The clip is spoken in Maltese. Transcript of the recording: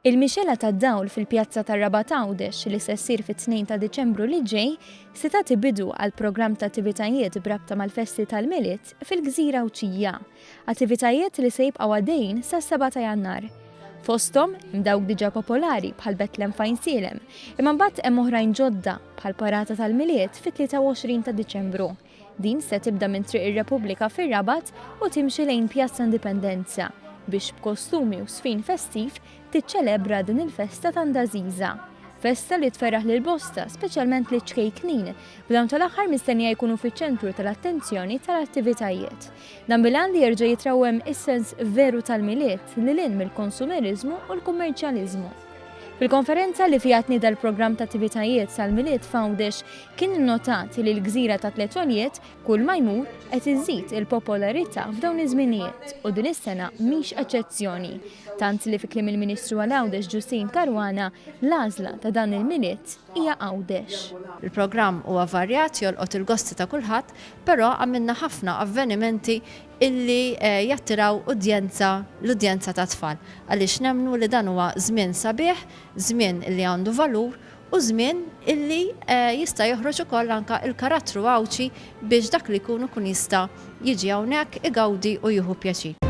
Il-mixela tad-dawl fil-Pjazza tar-Rabat Għawdex li se ssir fit-2 ta' Diċembru li ġej se tagħti bidu għal programm ta' attivitajiet brabta mal-Festi tal-Milied fil-Gżira Awċija. Attivitajiet li se jibqgħu għaddejjin sas-7 ta' Jannar. Fosthom hemm dawk diġà popolari bħal Betlem Fajn Sielem, imma mbagħad hemm oħrajn ġodda bħal Parata tal-Milied fit-23 ta' Diċembru. Din se tibda minn Triq ir-Repubblika fir-Rabat u timxi lejn Pjazza Indipendenza biex b'kostumi u sfin festiv tiċċelebra din il-festa tandażiża. Festa li tferraħ lil bosta, speċjalment li ċkejknin, b'dawn tal-aħħar mistennija jkunu fiċ-ċentru tal-attenzjoni tal-attivitajiet. Dan bil-għan li jerġa' jitrawhem is-sens veru tal-milied li lin mill-konsumerizmu u l-kummerċjaliżmu. Fil-konferenza li fiha tnieda l-programm ta' attivitajiet tal-Milied Għawdex kien innotat li l-Gżira ta' Tletoliet kull ma jmur qed iżżid il-popolarità f'dawn iż-żminijiet u din is-sena mhix eċċezzjoni. Tant li fi kliem il-Ministru għal Għawdex Ġustin Karwana l-għażla ta' dan il-milied hija Għawdex. Il-programm huwa varjat jolqot il-gosti ta' kulħadd, però għamilna ħafna avvenimenti illi jattiraw l-udjenza ta' tfal. Għaliex nemnu li dan huwa żmien sabiħ, żmien illi għandu valur u żmien illi jista' joħroġ ukoll anke il-karattru Għawċi biex dak li jkun jista' jiġi hawnhekk igawdi u jieħu pjaċir.